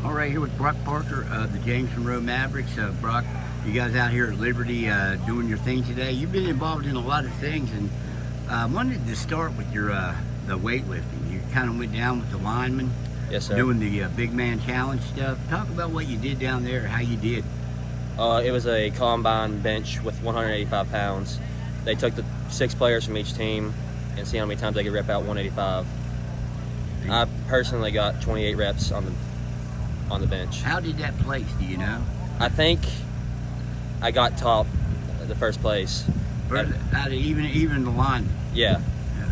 All right, here with Brock Parker of the James Monroe Mavericks. Brock, you guys out here at Liberty doing your thing today. You've been involved in a lot of things, and I wanted to start with your the weightlifting. You kind of went down with the linemen, Yes, sir. doing the big man challenge stuff. Talk about what you did down there, how you did. It was a combine bench with 185 pounds. They took the 6 players from each team and see how many times they could rep out 185. I personally got 28 reps on the bench. How did that place? Do you know? I think I got top the first place. Out of even the linemen. Yeah.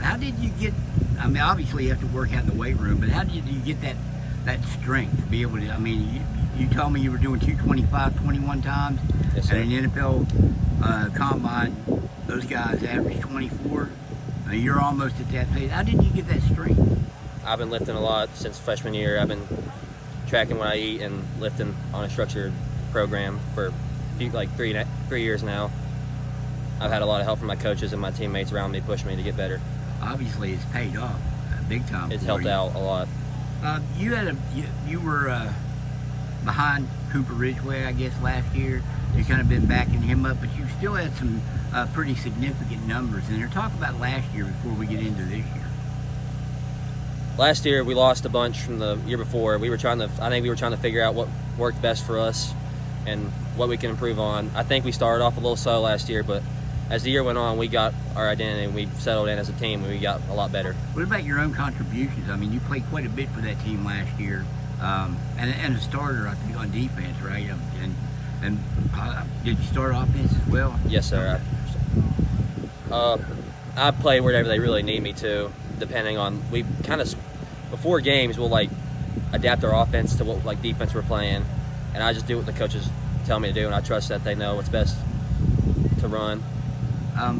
How did you get? I mean, obviously you have to work out in the weight room, but how did you get that strength to be able to? I mean, you told me you were doing 225 21 times, Yes, sir. and an NFL combine, those guys average 24. You're almost at that pace. How did you get that strength? I've been lifting a lot since freshman year. I've been tracking what I eat and lifting on a structured program for like 3 years now. I've had a lot of help from my coaches and my teammates around me pushing me to get better. Obviously, it's paid off big time. It's for helped you. out a lot. You were behind Cooper Ridgway, I guess, last year. You kind of been backing him up, but you still had some pretty significant numbers in there. Talk about last year before we get into this year. Last year we lost a bunch from the year before. I think we were trying to figure out what worked best for us and what we can improve on. I think we started off a little slow last year, but as the year went on, we got our identity and we settled in as a team and we got a lot better. What about your own contributions? I mean, you played quite a bit for that team last year, and a starter, I think, on defense, right? And did you start offense as well? Yes, sir. I play wherever they really need me to, depending on, we kind of, before games, we'll like adapt our offense to what like defense we're playing, and I just do what the coaches tell me to do, and I trust that they know what's best to run.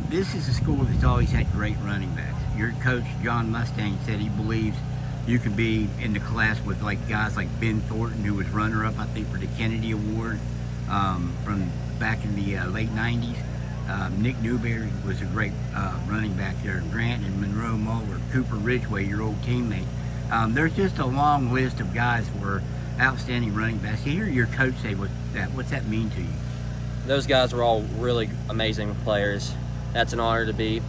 This is a school that's always had great running backs. Your coach, John Mustang, said he believes you could be in the class with like guys like Ben Thornton, who was runner-up, I think, for the Kennedy Award from back in the late 90s. Nick Newberry was a great running back there. Grant and Monroe Muller, Cooper Ridgway, your old teammate. There's just a long list of guys who were outstanding running backs. To hear your coach say what's that mean to you? Those guys were all really amazing players. That's an honor to be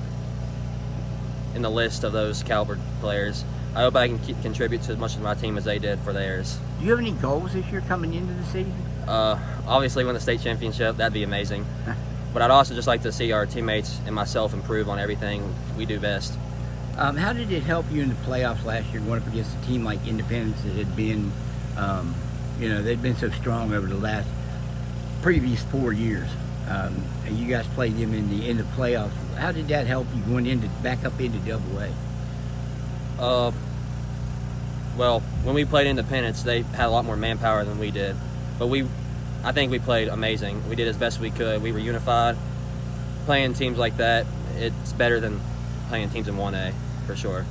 in the list of those caliber players. I hope I can contribute to as much of my team as they did for theirs. Do you have any goals this year coming into the season? Obviously win the state championship, that'd be amazing. But I'd also just like to see our teammates and myself improve on everything we do best. How did it help you in the playoffs last year, going up against a team like Independence that had been, they'd been so strong over the previous 4 years? And you guys played them in the playoffs. How did that help you going back up into AA? Well, when we played Independence, they had a lot more manpower than we did. But I think we played amazing. We did as best we could. We were unified. Playing teams like that, it's better than playing teams in 1A, for sure.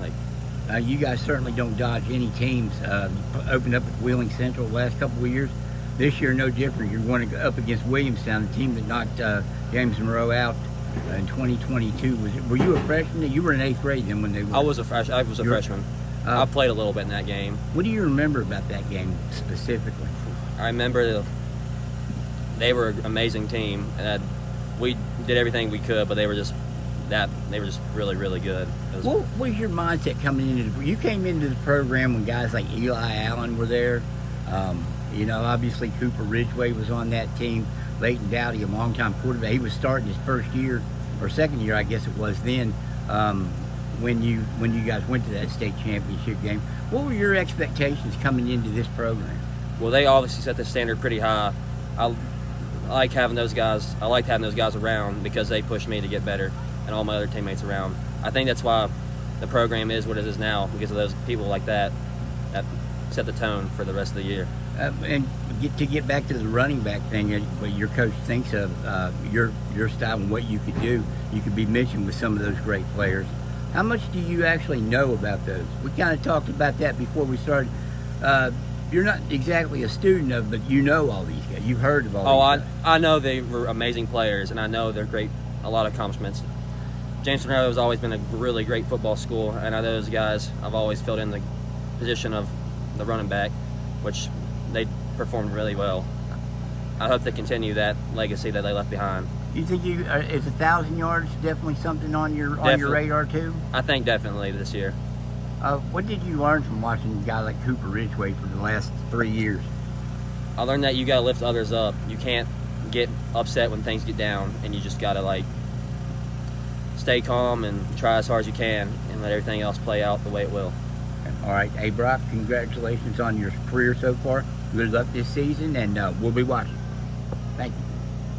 You guys certainly don't dodge any teams. You opened up at Wheeling Central the last couple of years. This year, no different. You're going to go up against Williamstown, the team that knocked James Monroe out in 2022. Were you a freshman? You were in 8th grade then when they were. I was a freshman. I played a little bit in that game. What do you remember about that game specifically? I remember they were an amazing team, and we did everything we could, but they were just really, really good. What was your mindset coming into you came into the program when guys like Eli Allen were there? Obviously Cooper Ridgway was on that team. Leighton Dowdy, a longtime quarterback, he was starting his first year or second year, I guess it was then. When you guys went to that state championship game, what were your expectations coming into this program? Well, they obviously set the standard pretty high. I like having those guys. I liked having those guys around because they pushed me to get better, and all my other teammates around. I think that's why the program is what it is now, because of those people like that set the tone for the rest of the year. And to get back to the running back thing, what your coach thinks of your style and what you could do, you could be mentioned with some of those great players. How much do you actually know about those? We kind of talked about that before we started. You're not exactly a student of, but you know all these guys. You've heard of all these guys. I know they were amazing players, and I know they're great, a lot of accomplishments. James Monroe has always been a really great football school, and I know those guys, I've always filled in the position of the running back, which they performed really well. I hope they continue that legacy that they left behind. You think is 1,000 yards definitely something on your radar too? I think definitely this year. What did you learn from watching a guy like Cooper Ridgway for the last 3 years? I learned that you got to lift others up. You can't get upset when things get down, and you just got to like stay calm and try as hard as you can and let everything else play out the way it will. All right, hey Brock, congratulations on your career so far. Good luck this season, and we'll be watching. Thank you.